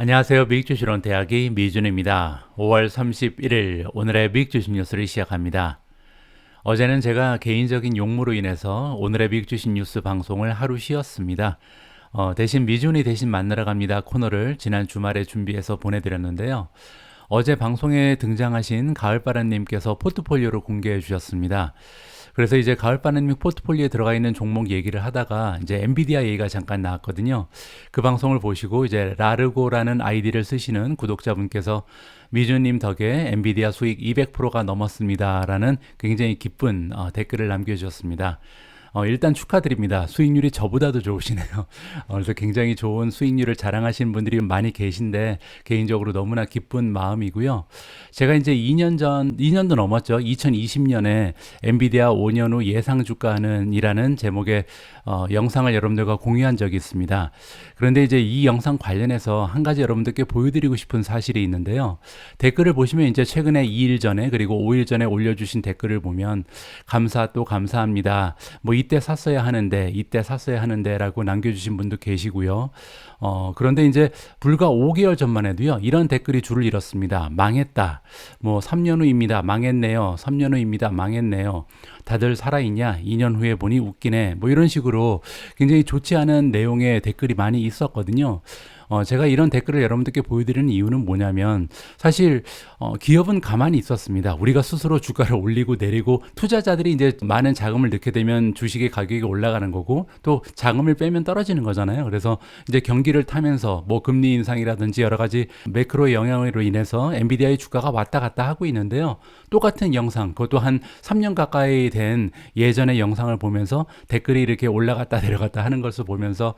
안녕하세요. 미국주식론 대학의 미준입니다. 5월 31일 오늘의 미국주식 뉴스를 시작합니다. 어제는 제가 개인적인 용무로 인해서 오늘의 미국주식 뉴스 방송을 하루 쉬었습니다. 대신 미준이 대신 만나러 갑니다 코너를 지난 주말에 준비해서 보내드렸는데요. 어제 방송에 등장하신 가을바람님께서 포트폴리오를 공개해 주셨습니다. 그래서 이제 가을바람님 포트폴리오에 들어가 있는 종목 얘기를 하다가 이제 엔비디아 얘기가 잠깐 나왔거든요. 그 방송을 보시고 이제 라르고라는 아이디를 쓰시는 구독자분께서 미주님 덕에 엔비디아 수익 200%가 넘었습니다라는 굉장히 기쁜 댓글을 남겨주셨습니다. 일단 축하드립니다. 수익률이 저보다도 좋으시네요. 그래서 굉장히 좋은 수익률을 자랑하시는 분들이 많이 계신데 개인적으로 너무나 기쁜 마음이고요. 제가 이제 2년도 넘었죠. 2020년에 엔비디아 5년 후 예상 주가는 이라는 제목의 영상을 여러분들과 공유한 적이 있습니다. 그런데 이제 이 영상 관련해서 한 가지 여러분들께 보여드리고 싶은 사실이 있는데요. 댓글을 보시면 이제 최근에 2일 전에 그리고 5일 전에 올려주신 댓글을 보면 감사 또 감사합니다. 뭐 이때 샀어야 하는데 라고 남겨주신 분도 계시고요. 그런데 이제 불과 5개월 전만 해도요, 이런 댓글이 줄을 잃었습니다. 망했다. 뭐 3년 후입니다. 망했네요. 3년 후입니다. 망했네요. 다들 살아있냐? 2년 후에 보니 웃기네. 뭐 이런 식으로 굉장히 좋지 않은 내용의 댓글이 많이 있었거든요. 제가 이런 댓글을 여러분들께 보여드리는 이유는 뭐냐면 사실 기업은 가만히 있었습니다. 우리가 스스로 주가를 올리고 내리고 투자자들이 이제 많은 자금을 넣게 되면 주식의 가격이 올라가는 거고 또 자금을 빼면 떨어지는 거잖아요. 그래서 이제 경기를 타면서 뭐 금리 인상이라든지 여러 가지 매크로의 영향으로 인해서 엔비디아의 주가가 왔다 갔다 하고 있는데요. 똑같은 영상, 그것도 한 3년 가까이 된 예전의 영상을 보면서 댓글이 이렇게 올라갔다 내려갔다 하는 것을 보면서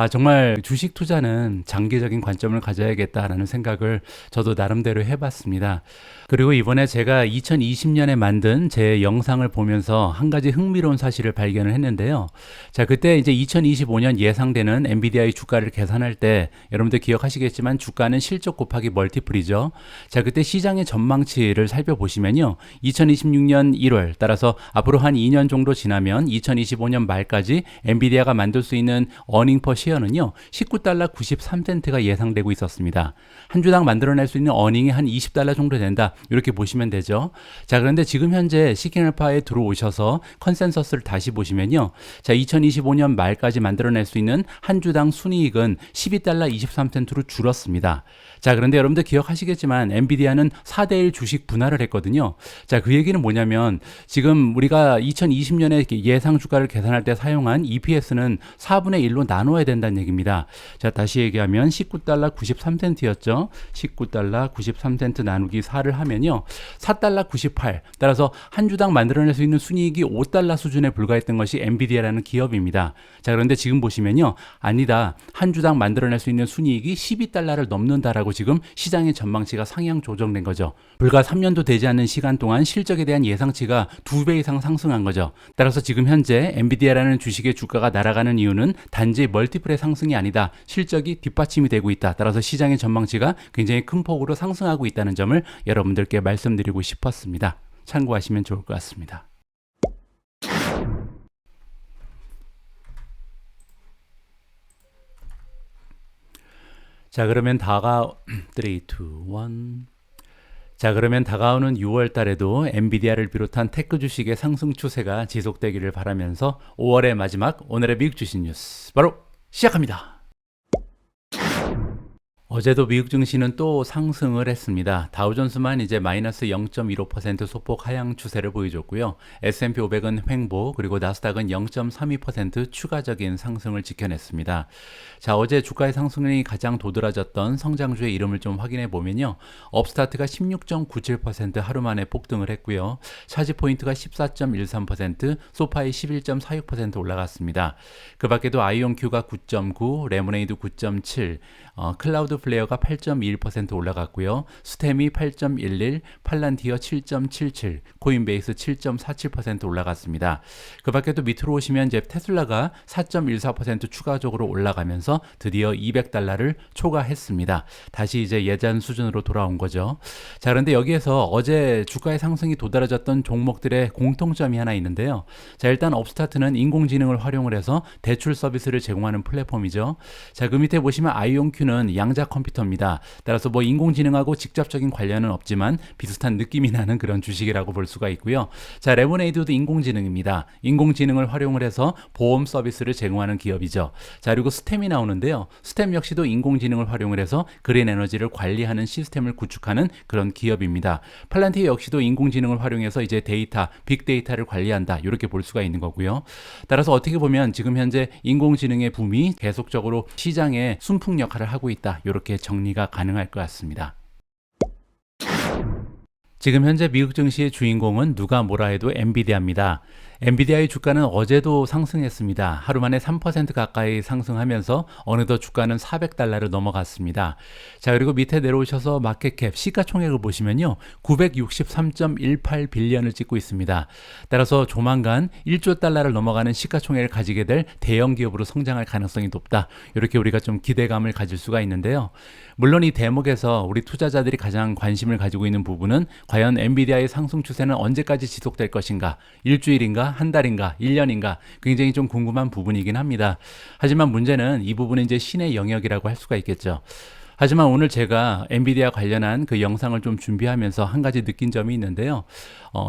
정말 주식 투자는 장기적인 관점을 가져야겠다라는 생각을 저도 나름대로 해봤습니다. 그리고 이번에 제가 2020년에 만든 제 영상을 보면서 한 가지 흥미로운 사실을 발견을 했는데요. 자, 그때 이제 2025년 예상되는 엔비디아의 주가를 계산할 때 여러분들 기억하시겠지만 주가는 실적 곱하기 멀티플이죠. 자, 그때 시장의 전망치를 살펴보시면요. 2026년 1월 따라서 앞으로 한 2년 정도 지나면 2025년 말까지 엔비디아가 만들 수 있는 어닝 퍼 시어는요. 19달러 93센트가 예상되고 있었습니다. 한 주당 만들어낼 수 있는 어닝이 한 20달러 정도 된다. 이렇게 보시면 되죠. 자, 그런데 지금 현재 시그널파에 들어오셔서 컨센서스를 다시 보시면요. 자, 2025년 말까지 만들어낼 수 있는 한 주당 순이익은 12달러 23센트로 줄었습니다. 자, 그런데 여러분들 기억하시겠지만 엔비디아는 4대1 주식 분할을 했거든요. 자, 그 얘기는 뭐냐면 지금 우리가 2020년에 예상 주가를 계산할 때 사용한 EPS는 4분의 1로 나눠야 된다는 얘기입니다. 자, 다시 얘기하면 19달러 93센트였죠. 19달러 93센트 나누기 4를 하면요. 4달러 98. 따라서 한 주당 만들어낼 수 있는 순이익이 5달러 수준에 불과했던 것이 엔비디아라는 기업입니다. 자, 그런데 지금 보시면요. 아니다. 한 주당 만들어낼 수 있는 순이익이 12달러를 넘는다라고 지금 시장의 전망치가 상향 조정된 거죠. 불과 3년도 되지 않는 시간 동안 실적에 대한 예상치가 2배 이상 상승한 거죠. 따라서 지금 현재 엔비디아라는 주식의 주가가 날아가는 이유는 단지 멀티플의 상승이 아니다. 실적이 뒷받침이 되고 있다. 따라서 시장의 전망치가 굉장히 큰 폭으로 상승하고 있다는 점을 여러분들께 말씀드리고 싶었습니다. 참고하시면 좋을 것 같습니다. 자, 그러면 3, 2, 1. 자, 그러면 다가오는 6월 달에도 엔비디아를 비롯한 테크 주식의 상승 추세가 지속되기를 바라면서 5월의 마지막 오늘의 미국 주식 뉴스 바로 시작합니다. 어제도 미국 증시는 또 상승을 했습니다. 다우존스만 이제 마이너스 0.15% 소폭 하향 추세를 보여줬고요. S&P 500은 횡보, 그리고 나스닥은 0.32% 추가적인 상승을 지켜냈습니다. 자, 어제 주가의 상승률이 가장 도드라졌던 성장주의 이름을 좀 확인해 보면요. 업스타트가 16.97% 하루 만에 폭등을 했고요. 차지 포인트가 14.13%, 소파이 11.46% 올라갔습니다. 그 밖에도 아이온큐가 9.9, 레모네이드 9.7, 클라우드 플레이어가 8.21% 올라갔고요. 스템이 8.11, 팔란티어 7.77, 코인베이스 7.47% 올라갔습니다. 그 밖에도 밑으로 오시면 이제 테슬라가 4.14% 추가적으로 올라가면서 드디어 200달러를 초과했습니다. 다시 이제 예전 수준으로 돌아온 거죠. 자, 그런데 여기에서 어제 주가의 상승이 도드라졌던 종목들의 공통점이 하나 있는데요. 자, 일단 업스타트는 인공지능을 활용을 해서 대출 서비스를 제공하는 플랫폼이죠. 자, 그 밑에 보시면 아이온큐는 양자 컴퓨터입니다. 따라서 뭐 인공지능하고 직접적인 관련은 없지만 비슷한 느낌이 나는 그런 주식이라고 볼 수가 있고요. 자, 레모네이드도 인공지능입니다. 인공지능을 활용을 해서 보험 서비스를 제공하는 기업이죠. 자, 그리고 스템이 나오는데요. 스템 역시도 인공지능을 활용을 해서 그린 에너지를 관리하는 시스템을 구축하는 그런 기업입니다. 팔란티에 역시도 인공지능을 활용해서 이제 데이터, 빅데이터를 관리한다. 이렇게 볼 수가 있는 거고요. 따라서 어떻게 보면 지금 현재 인공지능의 붐이 계속적으로 시장에 순풍 역할을 하고 있다. 이렇게 정리가 가능할 것 같습니다. 지금 현재 미국 증시의 주인공은 누가 뭐라 해도 엔비디아입니다. 엔비디아의 주가는 어제도 상승했습니다. 하루 만에 3% 가까이 상승하면서 어느덧 주가는 400달러를 넘어갔습니다. 자, 그리고 밑에 내려오셔서 마켓캡 시가총액을 보시면요. 963.18 빌리언을 찍고 있습니다. 따라서 조만간 1조 달러를 넘어가는 시가총액을 가지게 될 대형 기업으로 성장할 가능성이 높다. 이렇게 우리가 좀 기대감을 가질 수가 있는데요. 물론 이 대목에서 우리 투자자들이 가장 관심을 가지고 있는 부분은 과연 엔비디아의 상승 추세는 언제까지 지속될 것인가? 일주일인가? 한 달인가? 1년인가? 굉장히 좀 궁금한 부분이긴 합니다. 하지만 문제는 이 부분은 이제 신의 영역이라고 할 수가 있겠죠. 하지만 오늘 제가 엔비디아 관련한 그 영상을 좀 준비하면서 한 가지 느낀 점이 있는데요.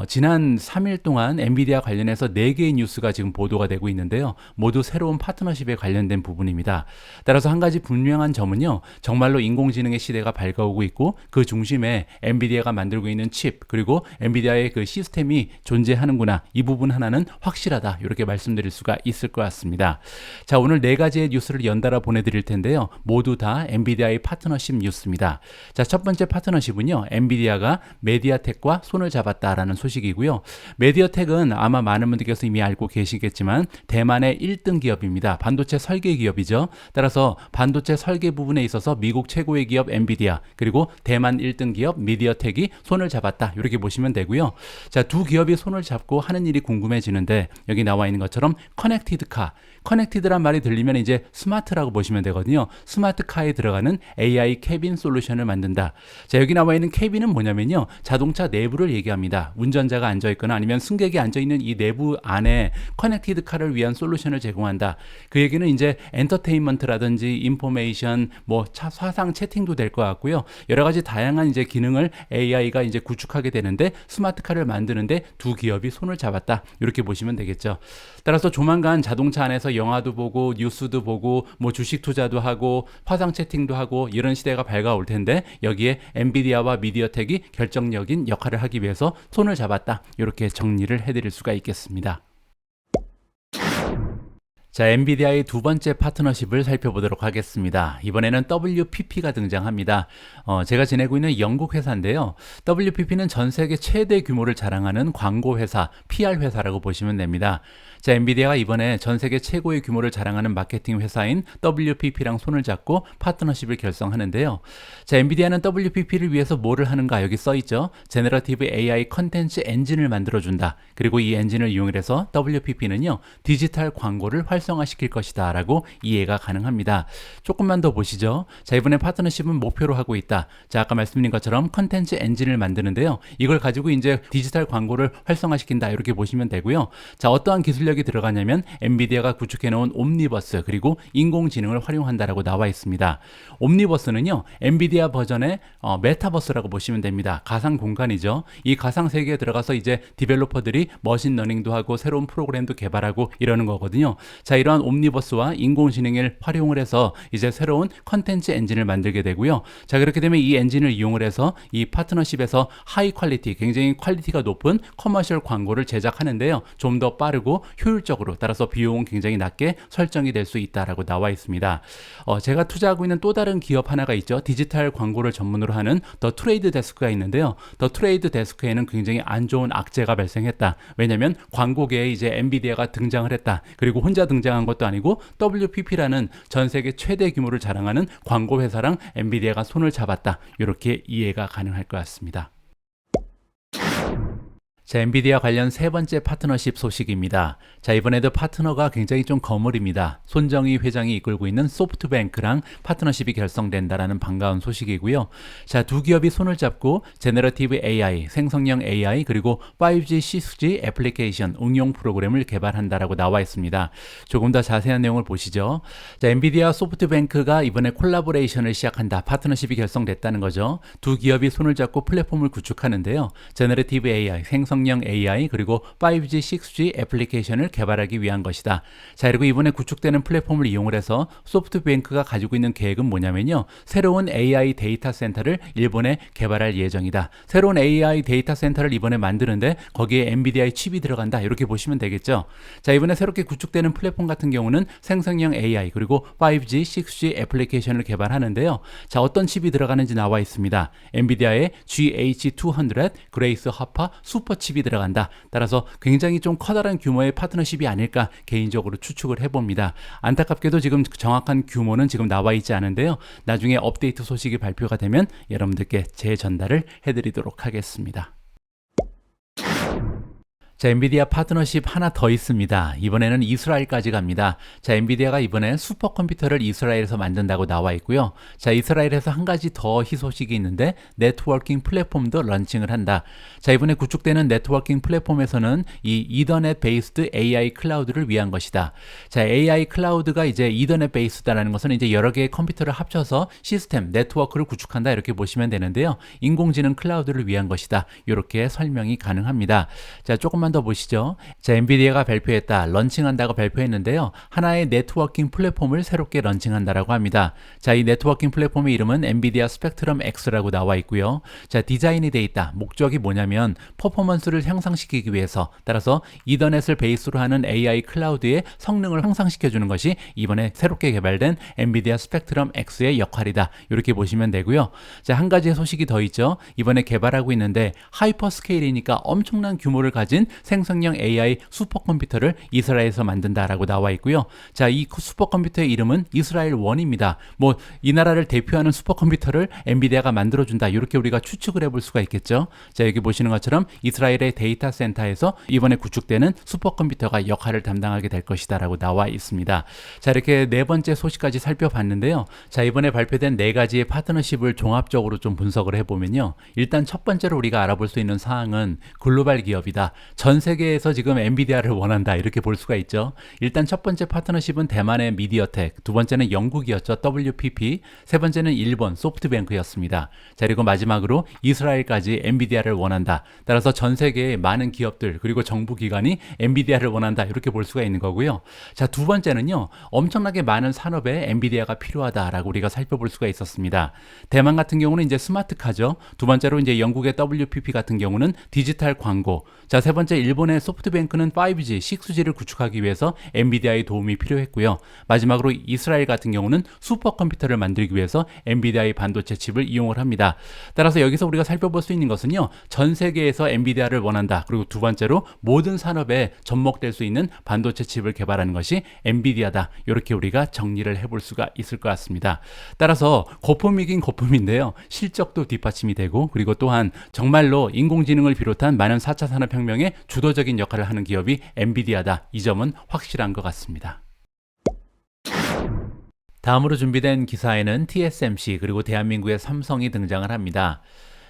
지난 3일 동안 엔비디아 관련해서 4개의 뉴스가 지금 보도가 되고 있는데요. 모두 새로운 파트너십에 관련된 부분입니다. 따라서 한 가지 분명한 점은요. 정말로 인공지능의 시대가 밝아오고 있고 그 중심에 엔비디아가 만들고 있는 칩 그리고 엔비디아의 그 시스템이 존재하는구나. 이 부분 하나는 확실하다. 이렇게 말씀드릴 수가 있을 것 같습니다. 자, 오늘 4가지의 뉴스를 연달아 보내드릴 텐데요. 모두 다 엔비디아의 파트너십 뉴스입니다. 자, 첫 번째 파트너십은요. 엔비디아가 메디아텍과 손을 잡았다라는 소식이고요. 메디아텍은 아마 많은 분들께서 이미 알고 계시겠지만 대만의 1등 기업입니다. 반도체 설계 기업이죠. 따라서 반도체 설계 부분에 있어서 미국 최고의 기업 엔비디아 그리고 대만 1등 기업 메디아텍이 손을 잡았다. 이렇게 보시면 되고요. 자, 두 기업이 손을 잡고 하는 일이 궁금해지는데 여기 나와 있는 것처럼 커넥티드카 커넥티드란 말이 들리면 이제 스마트라고 보시면 되거든요. 스마트카에 들어가는 AI 캐빈 솔루션을 만든다. 자, 여기 나와 있는 캐빈은 뭐냐면요. 자동차 내부를 얘기합니다. 운전자가 앉아있거나 아니면 승객이 앉아있는 이 내부 안에 커넥티드 카를 위한 솔루션을 제공한다. 그 얘기는 이제 엔터테인먼트라든지 인포메이션, 뭐 화상 채팅도 될 것 같고요. 여러 가지 다양한 이제 기능을 AI가 이제 구축하게 되는데 스마트카를 만드는데 두 기업이 손을 잡았다. 이렇게 보시면 되겠죠. 따라서 조만간 자동차 안에서 영화도 보고 뉴스도 보고 뭐 주식 투자도 하고 화상 채팅도 하고 이런 시대가 밝아올 텐데 여기에 엔비디아와 미디어텍이 결정적인 역할을 하기 위해서 손을 잡았다. 이렇게 정리를 해드릴 수가 있겠습니다. 자, 엔비디아의 두 번째 파트너십을 살펴보도록 하겠습니다. 이번에는 WPP가 등장합니다. 제가 지내고 있는 영국 회사인데요. WPP는 전 세계 최대 규모를 자랑하는 광고 회사, PR 회사라고 보시면 됩니다. 자, 엔비디아가 이번에 전 세계 최고의 규모를 자랑하는 마케팅 회사인 WPP랑 손을 잡고 파트너십을 결성하는데요. 자, 엔비디아는 WPP를 위해서 뭐를 하는가? 여기 써있죠. 제너러티브 AI 컨텐츠 엔진을 만들어준다. 그리고 이 엔진을 이용해서 WPP는요. 디지털 광고를 활성화시킬 것이다 라고 이해가 가능합니다. 조금만 더 보시죠. 자, 이번에 파트너십은 목표로 하고 있다. 자, 아까 말씀드린 것처럼 컨텐츠 엔진을 만드는데요. 이걸 가지고 이제 디지털 광고를 활성화시킨다. 이렇게 보시면 되고요. 자, 어떠한 기술력이 들어가냐면 엔비디아가 구축해놓은 옴니버스 그리고 인공지능을 활용한다라고 나와 있습니다. 옴니버스는요. 엔비디아 버전의 메타버스라고 보시면 됩니다. 가상 공간이죠. 이 가상 세계에 들어가서 이제 디벨로퍼들이 머신러닝도 하고 새로운 프로그램도 개발하고 이러는 거거든요. 자, 이러한 옴니버스와 인공지능을 활용을 해서 이제 새로운 컨텐츠 엔진을 만들게 되고요. 자, 그렇게 되면 이 엔진을 이용을 해서 이 파트너십에서 하이 퀄리티, 굉장히 퀄리티가 높은 커머셜 광고를 제작하는데요. 좀 더 빠르고 효율적으로 따라서 비용은 굉장히 낮게 설정이 될 수 있다라고 나와 있습니다. 제가 투자하고 있는 또 다른 기업 하나가 있죠. 디지털 광고를 전문으로 하는 더 트레이드 데스크가 있는데요. 더 트레이드 데스크에는 굉장히 안 좋은 악재가 발생했다. 왜냐하면 광고계에 이제 엔비디아가 등장을 했다. 그리고 혼자 등장한 것도 아니고 WPP라는 전 세계 최대 규모를 자랑하는 광고 회사랑 엔비디아가 손을 잡았다. 이렇게 이해가 가능할 것 같습니다. 자, 엔비디아 관련 세 번째 파트너십 소식입니다. 자, 이번에도 파트너가 굉장히 좀 거물입니다. 손정희 회장이 이끌고 있는 소프트뱅크랑 파트너십이 결성된다라는 반가운 소식이고요. 자, 두 기업이 손을 잡고 제너러티브 AI, 생성형 AI, 그리고 5G, 6G 애플리케이션 응용 프로그램을 개발한다라고 나와 있습니다. 조금 더 자세한 내용을 보시죠. 자, 엔비디아 소프트뱅크가 이번에 콜라보레이션을 시작한다. 파트너십이 결성됐다는 거죠. 두 기업이 손을 잡고 플랫폼을 구축하는데요. 제너러티브 AI, 생성형 AI, 그리고 5G, 6G 애플리케이션을 개발하기 위한 것이다. 자, 그리고 이번에 구축되는 플랫폼을 이용을 해서 소프트뱅크가 가지고 있는 계획은 뭐냐면요. 새로운 AI 데이터 센터를 일본에 개발할 예정이다. 새로운 AI 데이터 센터를 이번에 만드는데 거기에 엔비디아의 칩이 들어간다. 이렇게 보시면 되겠죠. 자, 이번에 새롭게 구축되는 플랫폼 같은 경우는 생성형 AI, 그리고 5G, 6G 애플리케이션을 개발하는데요. 자, 어떤 칩이 들어가는지 나와 있습니다. 엔비디아의 GH200 그레이스 하파 슈퍼 칩이 들어간다. 따라서 굉장히 좀 커다란 규모의 파트너십이 아닐까 개인적으로 추측을 해봅니다. 안타깝게도 지금 정확한 규모는 지금 나와 있지 않은데요. 나중에 업데이트 소식이 발표가 되면 여러분들께 재전달을 해드리도록 하겠습니다. 자, 엔비디아 파트너십 하나 더 있습니다. 이번에는 이스라엘까지 갑니다. 자, 엔비디아가 이번에 슈퍼컴퓨터를 이스라엘에서 만든다고 나와 있고요. 자, 이스라엘에서 한 가지 더 희소식이 있는데 네트워킹 플랫폼도 런칭을 한다. 자, 이번에 구축되는 네트워킹 플랫폼에서는 이 이더넷 베이스드 AI 클라우드를 위한 것이다. 자, AI 클라우드가 이제 이더넷 베이스다라는 것은 이제 여러 개의 컴퓨터를 합쳐서 시스템, 네트워크를 구축한다. 이렇게 보시면 되는데요. 인공지능 클라우드를 위한 것이다. 이렇게 설명이 가능합니다. 자, 조금만 더 보시죠. 자, 엔비디아가 발표했다. 런칭한다고 발표했는데요. 하나의 네트워킹 플랫폼을 새롭게 런칭한다라고 합니다. 자, 이 네트워킹 플랫폼의 이름은 엔비디아 스펙트럼 X라고 나와 있고요. 자, 디자인이 돼 있다. 목적이 뭐냐면 퍼포먼스를 향상시키기 위해서, 따라서 이더넷을 베이스로 하는 AI 클라우드의 성능을 향상시켜 주는 것이 이번에 새롭게 개발된 엔비디아 스펙트럼 X의 역할이다. 이렇게 보시면 되고요. 자, 한 가지 소식이 더 있죠. 이번에 개발하고 있는데 하이퍼스케일이니까 엄청난 규모를 가진 생성형 AI 슈퍼컴퓨터를 이스라엘에서 만든다라고 나와 있고요. 자, 이 슈퍼컴퓨터의 이름은 이스라엘 1입니다. 뭐 이 나라를 대표하는 슈퍼컴퓨터를 엔비디아가 만들어준다. 이렇게 우리가 추측을 해볼 수가 있겠죠. 자, 여기 보시는 것처럼 이스라엘의 데이터 센터에서 이번에 구축되는 슈퍼컴퓨터가 역할을 담당하게 될 것이다 라고 나와 있습니다. 자, 이렇게 네 번째 소식까지 살펴봤는데요. 자, 이번에 발표된 네 가지의 파트너십을 종합적으로 좀 분석을 해보면요. 일단 첫 번째로 우리가 알아볼 수 있는 사항은 글로벌 기업이다. 전 세계에서 지금 엔비디아를 원한다. 이렇게 볼 수가 있죠. 일단 첫 번째 파트너십은 대만의 미디어텍, 두 번째는 영국이었죠. WPP, 세 번째는 일본 소프트뱅크였습니다. 자, 그리고 마지막으로 이스라엘까지 엔비디아를 원한다. 따라서 전 세계의 많은 기업들 그리고 정부기관이 엔비디아를 원한다. 이렇게 볼 수가 있는 거고요. 자, 두 번째는요. 엄청나게 많은 산업에 엔비디아가 필요하다라고 우리가 살펴볼 수가 있었습니다. 대만 같은 경우는 이제 스마트카죠. 두 번째로 이제 영국의 WPP 같은 경우는 디지털 광고. 자, 세 번째 일본의 소프트뱅크는 5G, 6G를 구축하기 위해서 엔비디아의 도움이 필요했고요. 마지막으로 이스라엘 같은 경우는 슈퍼컴퓨터를 만들기 위해서 엔비디아의 반도체 칩을 이용을 합니다. 따라서 여기서 우리가 살펴볼 수 있는 것은요. 전 세계에서 엔비디아를 원한다. 그리고 두 번째로 모든 산업에 접목될 수 있는 반도체 칩을 개발하는 것이 엔비디아다. 이렇게 우리가 정리를 해볼 수가 있을 것 같습니다. 따라서 거품이긴 거품인데요. 실적도 뒷받침이 되고 그리고 또한 정말로 인공지능을 비롯한 많은 4차 산업혁명의 주도적인 역할을 하는 기업이 엔비디아다. 이 점은 확실한 것 같습니다. 다음으로 준비된 기사에는 TSMC 그리고 대한민국의 삼성이 등장을 합니다.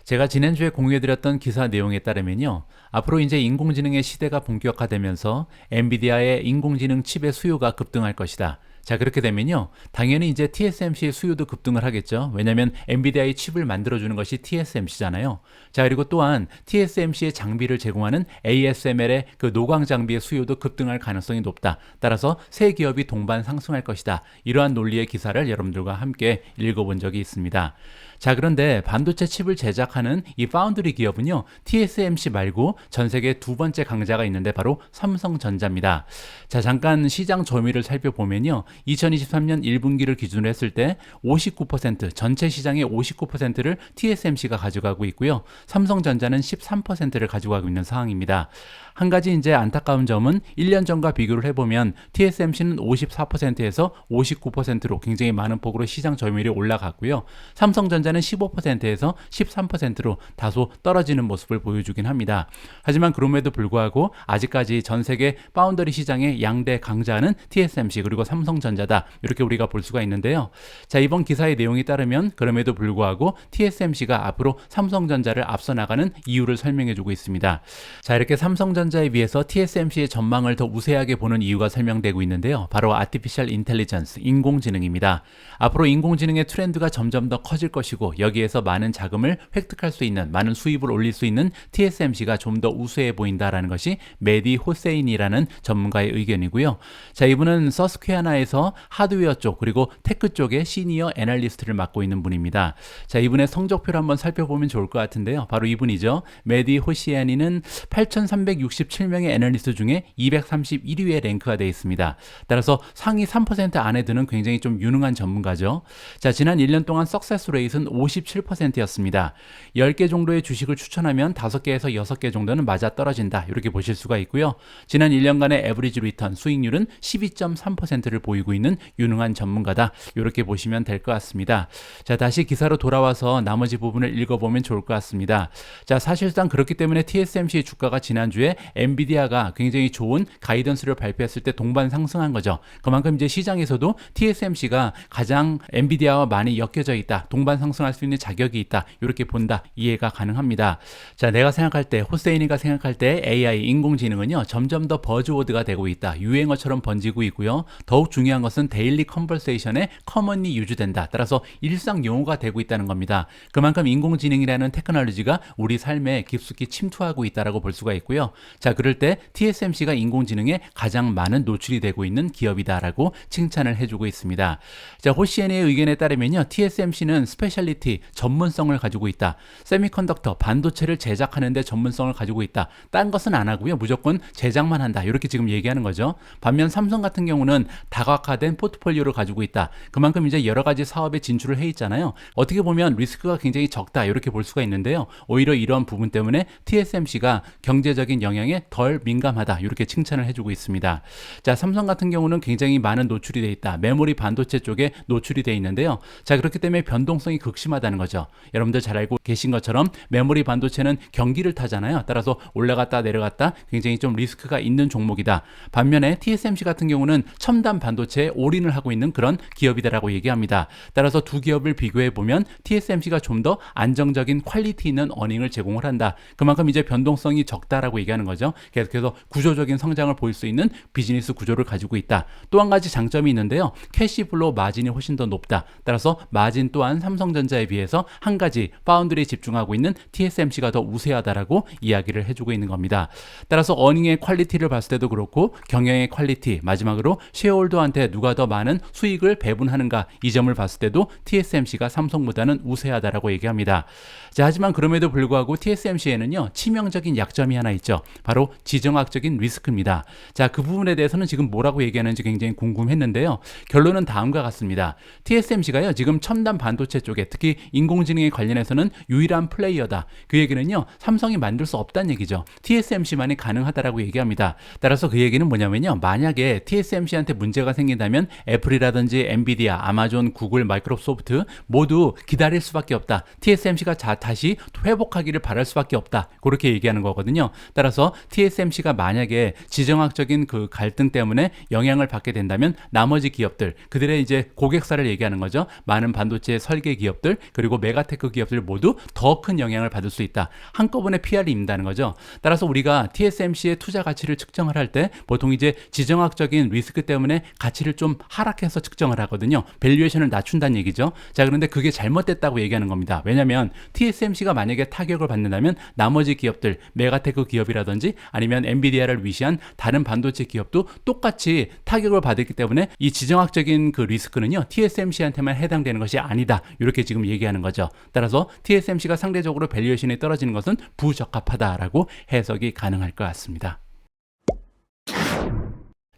제가 지난주에 공유해드렸던 기사 내용에 따르면요. 앞으로 이제 인공지능의 시대가 본격화되면서 엔비디아의 인공지능 칩의 수요가 급등할 것이다. 자, 그렇게 되면요. 당연히 이제 TSMC의 수요도 급등을 하겠죠. 왜냐하면 엔비디아의 칩을 만들어주는 것이 TSMC잖아요. 자, 그리고 또한 TSMC의 장비를 제공하는 ASML의 그 노광 장비의 수요도 급등할 가능성이 높다. 따라서 세 기업이 동반 상승할 것이다. 이러한 논리의 기사를 여러분들과 함께 읽어본 적이 있습니다. 자, 그런데 반도체 칩을 제작하는 이 파운드리 기업은요. TSMC 말고 전 세계 두 번째 강자가 있는데 바로 삼성전자입니다. 자, 잠깐 시장 점유율을 살펴보면요. 2023년 1분기를 기준으로 했을 때 59%, 전체 시장의 59%를 TSMC가 가져가고 있고요. 삼성전자는 13%를 가져가고 있는 상황입니다. 한 가지 이제 안타까운 점은 1년 전과 비교를 해보면 TSMC는 54%에서 59%로 굉장히 많은 폭으로 시장 점유율이 올라갔고요. 삼성전자는 삼성전자는 15%에서 13%로 다소 떨어지는 모습을 보여주긴 합니다. 하지만 그럼에도 불구하고 아직까지 전 세계 파운더리 시장의 양대 강자는 TSMC 그리고 삼성전자다, 이렇게 우리가 볼 수가 있는데요. 자, 이번 기사의 내용에 따르면 그럼에도 불구하고 TSMC가 앞으로 삼성전자를 앞서 나가는 이유를 설명해 주고 있습니다. 자, 이렇게 삼성전자에 비해서 TSMC의 전망을 더 우세하게 보는 이유가 설명되고 있는데요. 바로 아티피셜 인텔리전스, 인공지능입니다. 앞으로 인공지능의 트렌드가 점점 더 커질 것이고 여기에서 많은 자금을 획득할 수 있는, 많은 수입을 올릴 수 있는 TSMC가 좀 더 우세해 보인다라는 것이 메디 호세인이라는 전문가의 의견이고요. 자, 이분은 서스퀘어나에서 하드웨어 쪽 그리고 테크 쪽의 시니어 애널리스트를 맡고 있는 분입니다. 자, 이분의 성적표를 한번 살펴보면 좋을 것 같은데요. 바로 이분이죠. 메디 호시아니는 8,367명의 애널리스트 중에 231위에 랭크가 되어 있습니다. 따라서 상위 3% 안에 드는 굉장히 좀 유능한 전문가죠. 자, 지난 1년 동안 석세스 레이트는 57%였습니다. 10개 정도의 주식을 추천하면 5개에서 6개 정도는 맞아 떨어진다, 이렇게 보실 수가 있고요. 지난 1년간의 에버리지 리턴 수익률은 12.3%를 보이고 있는 유능한 전문가다, 이렇게 보시면 될 것 같습니다. 자, 다시 기사로 돌아와서 나머지 부분을 읽어보면 좋을 것 같습니다. 자, 사실상 그렇기 때문에 TSMC의 주가가 지난주에 엔비디아가 굉장히 좋은 가이던스를 발표했을 때 동반 상승한 거죠. 그만큼 이제 시장에서도 TSMC가 가장 엔비디아와 많이 엮여져 있다, 동반 상승할 수 있는 자격이 있다, 이렇게 본다, 이해가 가능합니다. 자, 내가 생각할 때, 호세인이가 생각할 때 AI, 인공지능은요, 점점 더 버즈워드가 되고 있다, 유행어처럼 번지고 있고요. 더욱 중요한 것은 데일리 컨버세이션에 커먼리 유주된다, 따라서 일상 용어가 되고 있다는 겁니다. 그만큼 인공지능이라는 테크놀로지가 우리 삶에 깊숙이 침투하고 있다라고 볼 수가 있고요. 자, 그럴 때 TSMC가 인공지능에 가장 많은 노출이 되고 있는 기업이다라고 칭찬을 해주고 있습니다. 자, 호시엔의 의견에 따르면요, TSMC는 스페셜리티, 전문성을 가지고 있다. 세미컨덕터, 반도체를 제작하는데 전문성을 가지고 있다. 딴 것은 안 하고요, 무조건 제작만 한다, 이렇게 지금 얘기하는 거죠. 반면 삼성 같은 경우는 다각화된 포트폴리오를 가지고 있다. 그만큼 이제 여러 가지 사업에 진출을 해 있잖아요. 어떻게 보면 리스크가 굉장히 적다, 이렇게 볼 수가 있는데요. 오히려 이러한 부분 때문에 TSMC가 경제적인 영향에 덜 민감하다, 이렇게 칭찬을 해주고 있습니다. 자, 삼성 같은 경우는 굉장히 많은 노출이 돼 있다. 메모리 반도체 쪽에 노출이 돼 있는데요. 자, 그렇기 때문에 변동성이 극심하다는 거죠. 여러분들 잘 알고 계신 것처럼 메모리 반도체는 경기를 타잖아요. 따라서 올라갔다 내려갔다 굉장히 좀 리스크가 있는 종목이다. 반면에 TSMC 같은 경우는 첨단 반도체에 올인을 하고 있는 그런 기업이다라고 얘기합니다. 따라서 두 기업을 비교해 보면 TSMC가 좀 더 안정적인 퀄리티 있는 어닝을 제공을 한다. 그만큼 이제 변동성이 적다라고 얘기하는 거죠. 계속해서 구조적인 성장을 보일 수 있는 비즈니스 구조를 가지고 있다. 또 한 가지 장점이 있는데요. 캐시플로우 마진이 훨씬 더 높다. 따라서 마진 또한 삼성전자에 비해서 한 가지 파운드리에 집중하고 있는 TSMC가 더 우세하다라고 이야기를 해주고 있는 겁니다. 따라서 어닝의 퀄리티를 봤을 때도 그렇고 경영의 퀄리티, 마지막으로 쉐어홀더한테 누가 더 많은 수익을 배분하는가, 이 점을 봤을 때도 TSMC가 삼성보다는 우세하다라고 얘기합니다. 자, 하지만 그럼에도 불구하고 TSMC에는요, 치명적인 약점이 하나 있죠. 바로 지정학적인 리스크입니다. 자, 그 부분에 대해서는 지금 뭐라고 얘기하는지 굉장히 궁금했는데요. 결론은 다음과 같습니다. TSMC가요, 지금 첨단 반도체 쪽에 특히 인공지능에 관련해서는 유일한 플레이어다. 그 얘기는요, 삼성이 만들 수 없다는 얘기죠. TSMC만이 가능하다라고 얘기합니다. 따라서 그 얘기는 뭐냐면요, 만약에 TSMC한테 문제가 생긴다면 애플이라든지 엔비디아, 아마존, 구글, 마이크로소프트 모두 기다릴 수밖에 없다. TSMC가 다시 회복하기를 바랄 수밖에 없다. 그렇게 얘기하는 거거든요. 따라서 TSMC가 만약에 지정학적인 그 갈등 때문에 영향을 받게 된다면 나머지 기업들, 그들의 이제 고객사를 얘기하는 거죠. 많은 반도체 설계 기업들 그리고 메가테크 기업들 모두 더 큰 영향을 받을 수 있다. 한꺼번에 PR이 입는다는 거죠. 따라서 우리가 TSMC의 투자 가치를 측정을 할 때 보통 이제 지정학적인 리스크 때문에 가치를 좀 하락해서 측정을 하거든요. 밸류에이션을 낮춘다는 얘기죠. 자, 그런데 그게 잘못됐다고 얘기하는 겁니다. 왜냐하면 TSMC가 만약에 타격을 받는다면 나머지 기업들, 메가테크 기업이라든지 아니면 엔비디아를 위시한 다른 반도체 기업도 똑같이 타격을 받았기 때문에 이 지정학적인 그 리스크는요, TSMC한테만 해당되는 것이 아니다. 이렇게 지금 얘기하는 거죠. 따라서 TSMC가 상대적으로 밸류에이션이 떨어지는 것은 부적합하다라고 해석이 가능할 것 같습니다.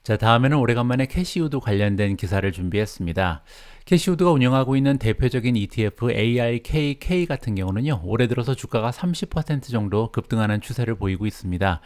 자, 다음에는 오래간만에 캐시우드 관련된 기사를 준비했습니다. 캐시우드가 운영하고 있는 대표적인 ETF ARKK 같은 경우는요, 올해 들어서 주가가 30% 정도 급등하는 추세를 보이고 있습니다.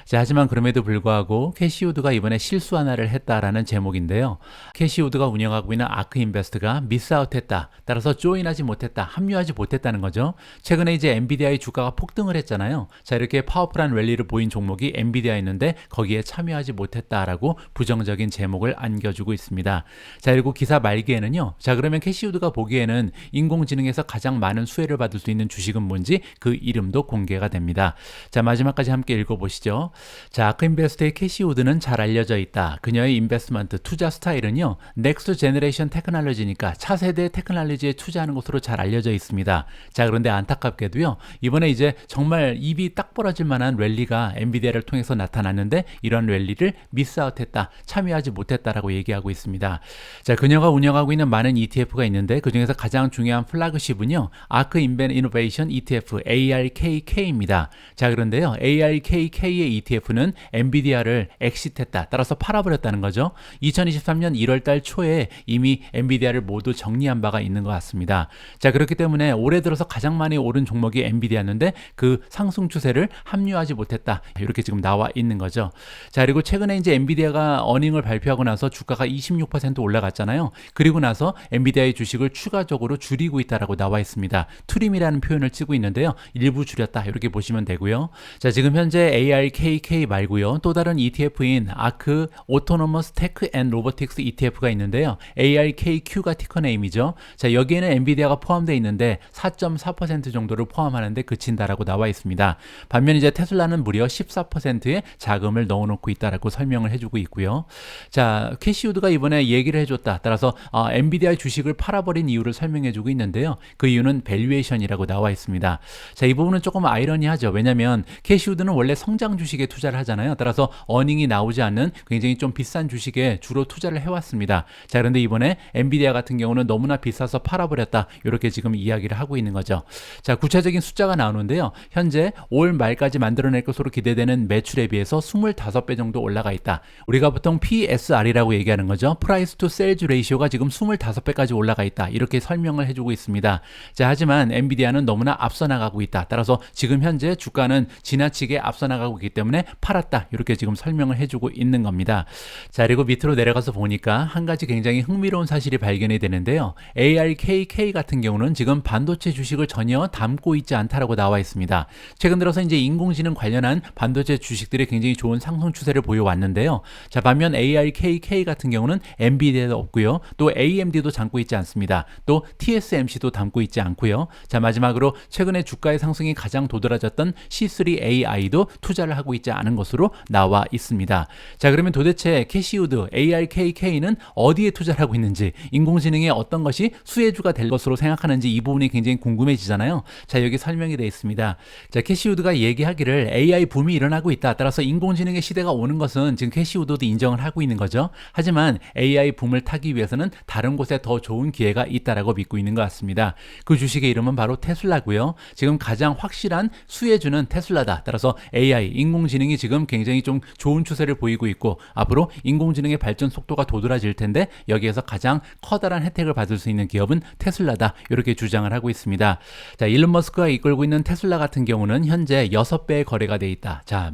자, 하지만 그럼에도 불구하고 캐시우드가 이번에 실수 하나를 했다라는 제목인데요. 캐시우드가 운영하고 있는 아크인베스트가 미스아웃했다. 따라서 조인하지 못했다, 합류하지 못했다는 거죠. 최근에 이제 엔비디아의 주가가 폭등을 했잖아요. 자, 이렇게 파워풀한 랠리를 보인 종목이 엔비디아였는데 거기에 참여하지 못했다라고 부정적인 제목을 안겨주고 있습니다. 자, 그리고 기사 말기에는요. 자, 그러면 캐시우드가 보기에는 인공지능에서 가장 많은 수혜를 받을 수 있는 주식은 뭔지 그 이름도 공개가 됩니다. 자, 마지막까지 함께 읽어보시죠. 자, 아크인베스트의 캐시우드는 잘 알려져 있다. 그녀의 인베스트먼트 투자 스타일은요, 넥스트 제너레이션 테크놀로지니까 차세대 테크놀로지에 투자하는 것으로 잘 알려져 있습니다. 자, 그런데 안타깝게도요, 이번에 이제 정말 입이 딱 벌어질 만한 랠리가 엔비디아를 통해서 나타났는데 이런 랠리를 미스아웃했다, 참여하지 못했다라고 얘기하고 있습니다. 자, 그녀가 운영하고 있는 많은 ETF가 있는데 그 중에서 가장 중요한 플래그십은요, 아크 인벤 이노베이션 ETF ARKK입니다. 자, 그런데요, ARKK의 ETF는 엔비디아를 엑시트했다, 따라서 팔아버렸다는 거죠. 2023년 1월달 초에 이미 엔비디아를 모두 정리한 바가 있는 것 같습니다. 자, 그렇기 때문에 올해 들어서 가장 많이 오른 종목이 엔비디아였는데 그 상승 추세를 합류하지 못했다, 이렇게 지금 나와 있는 거죠. 자, 그리고 최근에 이제 엔비디아가 어닝을 발표하고 나서 주가가 26% 올라갔잖아요. 그리고 나서 엔비디아의 주식을 추가적으로 줄이고 있다라고 나와 있습니다. 트림이라는 표현을 쓰고 있는데요. 일부 줄였다, 이렇게 보시면 되고요. 자, 지금 현재 ARKK 말고요, 또 다른 ETF인 아크 오토노머스 테크 앤 로보틱스 ETF가 있는데요. ARKQ가 티커 네임이죠. 자, 여기에는 엔비디아가 포함되어 있는데 4.4% 정도를 포함하는데 그친다라고 나와 있습니다. 반면 이제 테슬라는 무려 14%의 자금을 넣어놓고 있다라고 설명을 해주고 있고요. 자, 캐시우드가 이번에 얘기를 해줬다. 따라서 엔비디아의 주식을 팔아버린 이유를 설명해주고 있는데요. 그 이유는 밸류에이션이라고 나와 있습니다. 자, 이 부분은 조금 아이러니하죠. 왜냐하면 캐시우드는 원래 성장 주식에 투자를 하잖아요. 따라서 어닝이 나오지 않는 굉장히 좀 비싼 주식에 주로 투자를 해왔습니다. 자, 그런데 이번에 엔비디아 같은 경우는 너무나 비싸서 팔아버렸다, 이렇게 지금 이야기를 하고 있는 거죠. 자, 구체적인 숫자가 나오는데요. 현재 올 말까지 만들어낼 것으로 기대되는 매출에 비해서 25배 정도 올라가 있다. 우리가 보통 PSR이라고 얘기하는 거죠. Price to Sales Ratio가 지금 25배까지 올라가 있다, 이렇게 설명을 해주고 있습니다. 자, 하지만 엔비디아는 너무나 앞서 나가고 있다. 따라서 지금 현재 주가는 지나치게 앞서 나가고 있기 때문에 팔았다, 이렇게 지금 설명을 해주고 있는 겁니다. 자, 그리고 밑으로 내려가서 보니까 한 가지 굉장히 흥미로운 사실이 발견이 되는데요. ARKK 같은 경우는 지금 반도체 주식을 전혀 담고 있지 않다라고 나와 있습니다. 최근 들어서 이제 인공지능 관련한 반도체 주식들이 굉장히 좋은 상승 추세를 보여왔는데요. 자, 반면 ARKK 같은 경우는 엔비디아도 없고요, 또 AMD도 담고 있지 않습니다. 또 TSMC도 담고 있지 않고요. 자, 마지막으로 최근에 주가의 상승이 가장 도드라졌던 C3AI도 투자를 하고 있지 않은 것으로 나와 있습니다. 자, 그러면 도대체 캐시우드 ARKK는 어디에 투자를 하고 있는지, 인공지능의 어떤 것이 수혜주가 될 것으로 생각하는지, 이 부분이 굉장히 궁금해지잖아요. 자, 여기 설명이 되어 있습니다. 자, 캐시우드가 얘기하기를 AI 붐이 일어나고 있다. 따라서 인공지능의 시대가 오는 것은 지금 캐시우드도 인정을 하고 있는 거죠. 하지만 AI 붐을 타기 위해서는 다른 곳에 더 좋은 기회가 있다라고 믿고 있는 것 같습니다. 그 주식의 이름은 바로 테슬라고요. 지금 가장 확실한 수혜주는 테슬라다. 따라서 AI, 인공지능이 지금 굉장히 좀 좋은 추세를 보이고 있고, 앞으로 인공지능의 발전 속도가 도드라질 텐데 여기에서 가장 커다란 혜택을 받을 수 있는 기업은 테슬라다, 이렇게 주장을 하고 있습니다. 자, 일론 머스크가 이끌고 있는 테슬라 같은 경우는 현재 6배의 거래가 돼 있다. 자,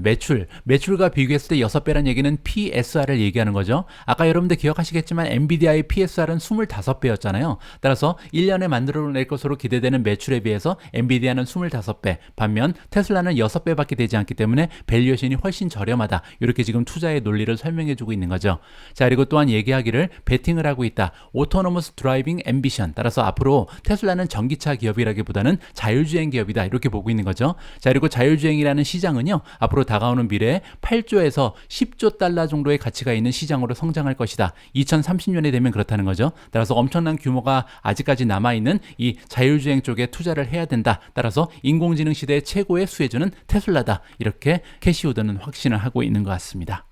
매출과 비교했을 때 6배란 얘기는 PSR을 얘기하는 거죠. 아까 여러분들 기억하시겠지만 엔비디아의 PSR은 25배였잖아요. 따라서 1년에 만들어낼 것으로 기대되는 매출에 비해서 엔비디아는 25배, 반면 테슬라는 6배밖에 되지 않기 때문에 밸류에이션이 훨씬 저렴하다, 이렇게 지금 투자의 논리를 설명해주고 있는 거죠. 자, 그리고 또한 얘기하기를 베팅을 하고 있다. 오토노머스 드라이빙 앰비션, 따라서 앞으로 테슬라는 전기차 기업이라기보다는 자율주행 기업이다, 이렇게 보고 있는 거죠. 자, 그리고 자율주행이라는 시장은요, 앞으로 다가오는 미래에 8조에서 10조 달러 정도의 가치가 있는 시장으로 성장할 것이다. 2030년에 되면 그렇다는 거죠. 따라서 엄청난 규모가 아직까지 남아있는 이 자율주행 쪽에 투자를 해야 된다. 따라서 인공지능 시대의 최고의 수혜주는 테슬라다, 이렇게 캐시우드는 확신을 하고 있는 것 같습니다.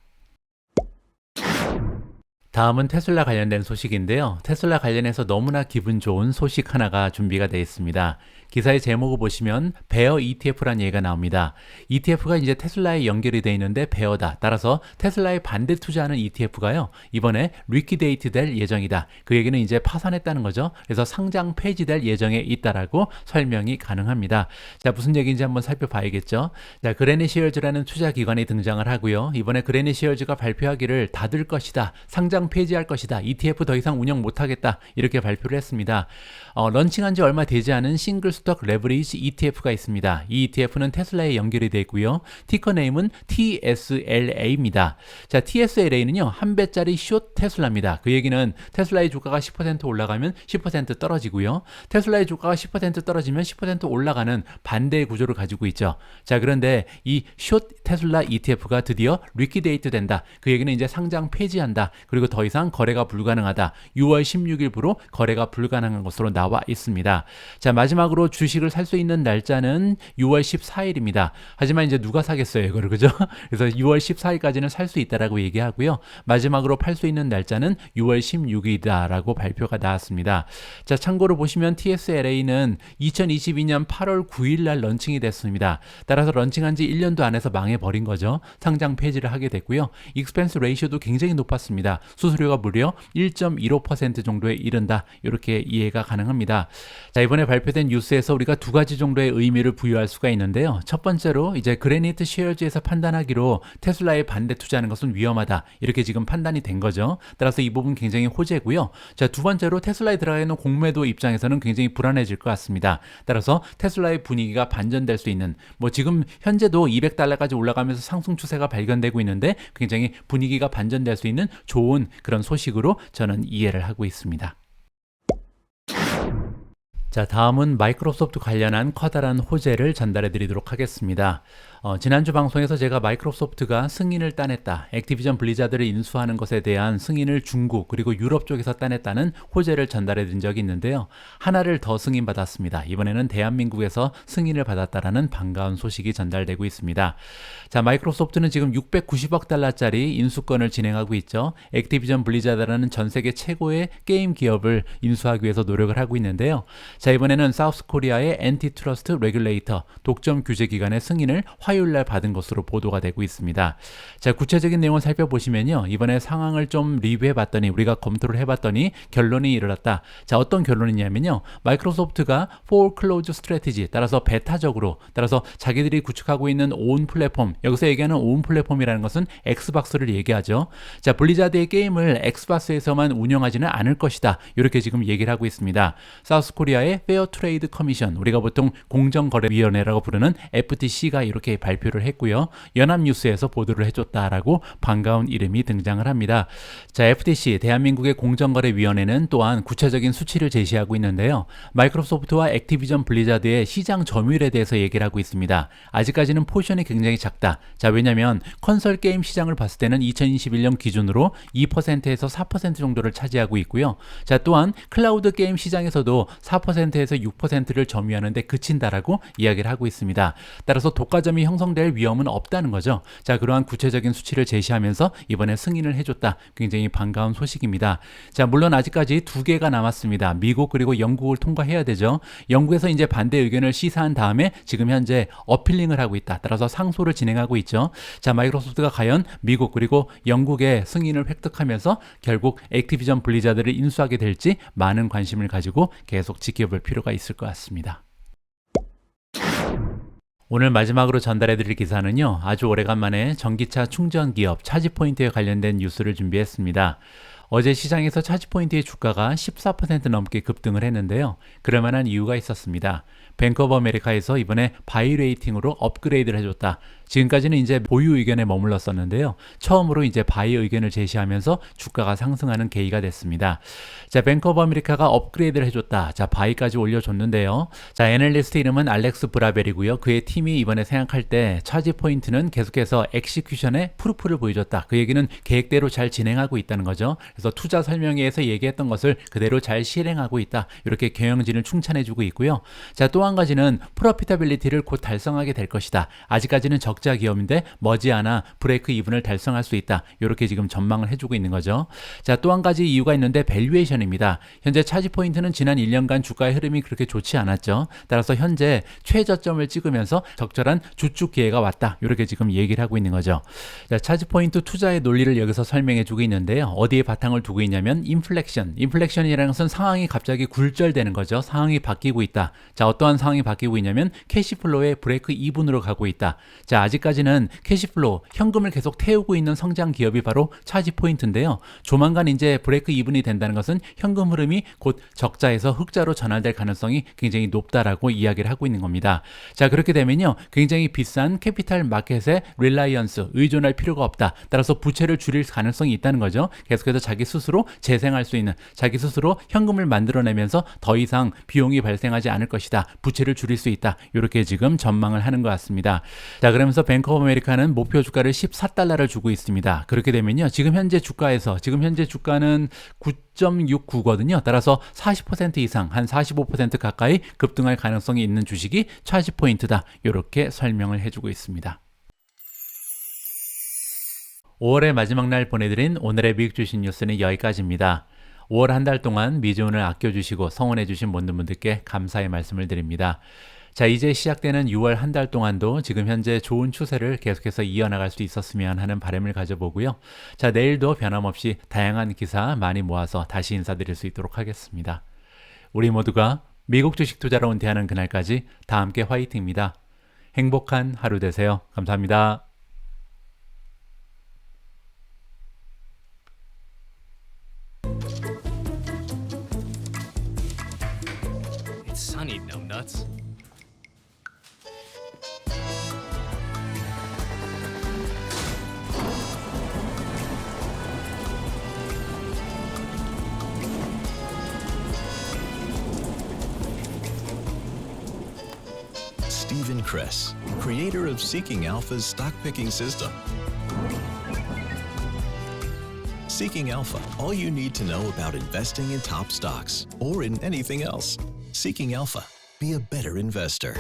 다음은 테슬라 관련된 소식인데요. 테슬라 관련해서 너무나 기분 좋은 소식 하나가 준비가 되어 있습니다. 기사의 제목을 보시면 베어 ETF라는 얘기가 나옵니다. ETF가 이제 테슬라에 연결이 되어 있는데 베어다. 따라서 테슬라에 반대 투자하는 ETF가요. 이번에 리퀴데이트 될 예정이다. 그 얘기는 이제 파산했다는 거죠. 그래서 상장 폐지될 예정에 있다라고 설명이 가능합니다. 자, 무슨 얘기인지 한번 살펴봐야겠죠. 자, 그레니시얼즈라는 투자 기관이 등장을 하고요. 이번에 그레니시얼즈가 발표하기를 닫을 것이다. 상장 폐지할 것이다. ETF 더 이상 운영 못하겠다. 이렇게 발표를 했습니다. 런칭한 지 얼마 되지 않은 싱글 스톡 레버리지 ETF가 있습니다. 이 ETF는 테슬라에 연결이 되어 있고요. 티커 네임은 TSLA입니다. 자, TSLA는요. 한 배짜리 숏 테슬라입니다. 그 얘기는 테슬라의 주가가 10% 올라가면 10% 떨어지고요. 테슬라의 주가가 10% 떨어지면 10% 올라가는 반대의 구조를 가지고 있죠. 자, 그런데 이 숏 테슬라 ETF가 드디어 리퀴데이트 된다. 그 얘기는 이제 상장 폐지한다. 그리고 더 이상 거래가 불가능하다. 6월 16일부로 거래가 불가능한 것으로 나와 있습니다. 자, 마지막으로 주식을 살 수 있는 날짜는 6월 14일입니다. 하지만 이제 누가 사겠어요, 이거를, 그죠? 그래서 6월 14일까지는 살 수 있다라고 얘기하고요. 마지막으로 팔 수 있는 날짜는 6월 16일이다라고 발표가 나왔습니다. 자, 참고로 보시면 TSLA는 2022년 8월 9일 날 런칭이 됐습니다. 따라서 런칭한 지 1년도 안 해서 망해버린 거죠. 상장 폐지를 하게 됐고요. 익스펜스 레이쇼도 굉장히 높았습니다. 수수료가 무려 1.15% 정도에 이른다. 이렇게 이해가 가능합니다. 자, 이번에 발표된 뉴스에서 우리가 두 가지 정도의 의미를 부여할 수가 있는데요. 첫 번째로 이제 그래니트 쉐어즈에서 판단하기로 테슬라에 반대 투자하는 것은 위험하다. 이렇게 지금 판단이 된 거죠. 따라서 이 부분 굉장히 호재고요. 자, 두 번째로 테슬라에 들어가 있는 공매도 입장에서는 굉장히 불안해질 것 같습니다. 따라서 테슬라의 분위기가 반전될 수 있는, 뭐 지금 현재도 $200까지 올라가면서 상승 추세가 발견되고 있는데 굉장히 분위기가 반전될 수 있는 좋은 그런 소식으로 저는 이해를 하고 있습니다. 자, 다음은 마이크로소프트 관련한 커다란 호재를 전달해 드리도록 하겠습니다. 지난주 방송에서 제가 마이크로소프트가 승인을 따냈다. 액티비전 블리자드를 인수하는 것에 대한 승인을 중국 그리고 유럽 쪽에서 따냈다는 호재를 전달해 드린 적이 있는데요. 하나를 더 승인받았습니다. 이번에는 대한민국에서 승인을 받았다라는 반가운 소식이 전달되고 있습니다. 자, 마이크로소프트는 지금 690억 달러짜리 인수권을 진행하고 있죠. 액티비전 블리자드라는 전 세계 최고의 게임 기업을 인수하기 위해서 노력을 하고 있는데요. 자, 이번에는 사우스 코리아의 엔티트러스트 레귤레이터 독점 규제 기관의 승인을 화요일날 받은 것으로 보도가 되고 있습니다. 자, 구체적인 내용을 살펴보시면요. 이번에 상황을 좀 리뷰해봤더니, 우리가 검토를 해봤더니 결론이 일어났다. 자, 어떤 결론이냐면요. 마이크로소프트가 for close strategy, 따라서 배타적으로, 따라서 자기들이 구축하고 있는 온 플랫폼, 여기서 얘기하는 온 플랫폼이라는 것은 엑스박스를 얘기하죠. 자, 블리자드의 게임을 엑스박스에서만 운영하지는 않을 것이다. 이렇게 지금 얘기를 하고 있습니다. 사우스 코리아의 페어 트레이드 커미션, 우리가 보통 공정거래위원회라고 부르는 FTC가 이렇게 발표를 했고요. 연합뉴스에서 보도를 해줬다라고 반가운 이름이 등장을 합니다. 자, FTC, 대한민국의 공정거래위원회는 또한 구체적인 수치를 제시하고 있는데요. 마이크로소프트와 액티비전 블리자드의 시장 점유율에 대해서 얘기를 하고 있습니다. 아직까지는 포션이 굉장히 작다. 자, 왜냐면 컨설 게임 시장을 봤을 때는 2021년 기준으로 2%에서 4% 정도를 차지하고 있고요. 자, 또한 클라우드 게임 시장에서도 4%에서 6%를 점유하는데 그친다라고 이야기를 하고 있습니다. 따라서 독과점이 형성될 위험은 없다는 거죠. 자, 그러한 구체적인 수치를 제시하면서 이번에 승인을 해줬다. 굉장히 반가운 소식입니다. 자, 물론 아직까지 두 개가 남았습니다. 미국 그리고 영국을 통과해야 되죠. 영국에서 이제 반대 의견을 시사한 다음에 지금 현재 어필링을 하고 있다. 따라서 상소를 진행하고 있죠. 자, 마이크로소프트가 과연 미국 그리고 영국의 승인을 획득하면서 결국 액티비전 블리자드를 인수하게 될지 많은 관심을 가지고 계속 지켜볼 필요가 있을 것 같습니다. 오늘 마지막으로 전달해 드릴 기사는요. 아주 오래간만에 전기차 충전 기업 차지포인트에 관련된 뉴스를 준비했습니다. 어제 시장에서 차지포인트의 주가가 14% 넘게 급등을 했는데요. 그럴 만한 이유가 있었습니다. 뱅크 오브 아메리카에서 이번에 바이 레이팅으로 업그레이드를 해줬다. 지금까지는 이제 보유 의견에 머물렀었는데요. 처음으로 이제 바이 의견을 제시하면서 주가가 상승하는 계기가 됐습니다. 자, 뱅크 오브 아메리카가 업그레이드를 해줬다. 자, 바이까지 올려줬는데요. 자, 애널리스트 이름은 알렉스 브라벨이고요. 그의 팀이 이번에 생각할 때 차지 포인트는 계속해서 엑시큐션에 프루프를 보여줬다. 그 얘기는 계획대로 잘 진행하고 있다는 거죠. 그래서 투자 설명회에서 얘기했던 것을 그대로 잘 실행하고 있다. 이렇게 경영진을 충찬해주고 있고요. 자, 또 한 가지는 프로피타빌리티를 곧 달성하게 될 것이다. 아직까지는 적자 기업인데 머지않아 브레이크 이븐을 달성할 수 있다. 이렇게 지금 전망을 해주고 있는 거죠. 자, 또 한 가지 이유가 있는데 밸류에이션입니다. 현재 차지포인트는 지난 1년간 주가의 흐름이 그렇게 좋지 않았죠. 따라서 현재 최저점을 찍으면서 적절한 주축 기회가 왔다. 이렇게 지금 얘기를 하고 있는 거죠. 자, 차지포인트 투자의 논리를 여기서 설명해 주고 있는데요. 어디에 바탕을 두고 있냐면 인플렉션이라는 것은 상황이 갑자기 굴절되는 거죠. 상황이 바뀌고 있다. 자, 어떠한 상황이 바뀌고 있냐면 캐시플로의 브레이크 이븐으로 가고 있다. 자, 아직까지는 캐시플로, 현금을 계속 태우고 있는 성장 기업이 바로 차지포인트인데요. 조만간 이제 브레이크 이븐이 된다는 것은 현금 흐름이 곧 적자에서 흑자로 전환될 가능성이 굉장히 높다라고 이야기를 하고 있는 겁니다. 자, 그렇게 되면요, 굉장히 비싼 캐피탈 마켓에 릴라이언스, 의존할 필요가 없다. 따라서 부채를 줄일 가능성이 있다는 거죠. 계속해서 자기 스스로 재생할 수 있는, 자기 스스로 현금을 만들어내면서 더 이상 비용이 발생하지 않을 것이다. 부채를 줄일 수 있다. 이렇게 지금 전망을 하는 것 같습니다. 자, 그러면서 뱅크 오브 아메리카는 목표 주가를 14달러를 주고 있습니다. 그렇게 되면요, 지금 현재 주가는 9.69거든요. 따라서 40% 이상, 한 45% 가까이 급등할 가능성이 있는 주식이 차지포인트다. 이렇게 설명을 해주고 있습니다. 5월의 마지막 날 보내드린 오늘의 미국 주식 뉴스는 여기까지입니다. 5월 한 달 동안 미주온을 아껴주시고 성원해주신 모든 분들께 감사의 말씀을 드립니다. 자, 이제 시작되는 6월 한 달 동안도 지금 현재 좋은 추세를 계속해서 이어나갈 수 있었으면 하는 바람을 가져보고요. 자, 내일도 변함없이 다양한 기사 많이 모아서 다시 인사드릴 수 있도록 하겠습니다. 우리 모두가 미국 주식 투자로 은퇴하는 그날까지 다 함께 화이팅입니다. 행복한 하루 되세요. 감사합니다. It's sunny, numbnuts. Stephen Kress, creator of Seeking Alpha's stock picking system. Seeking Alpha, all you need to know about investing in top stocks or in anything else. Seeking Alpha, be a better investor.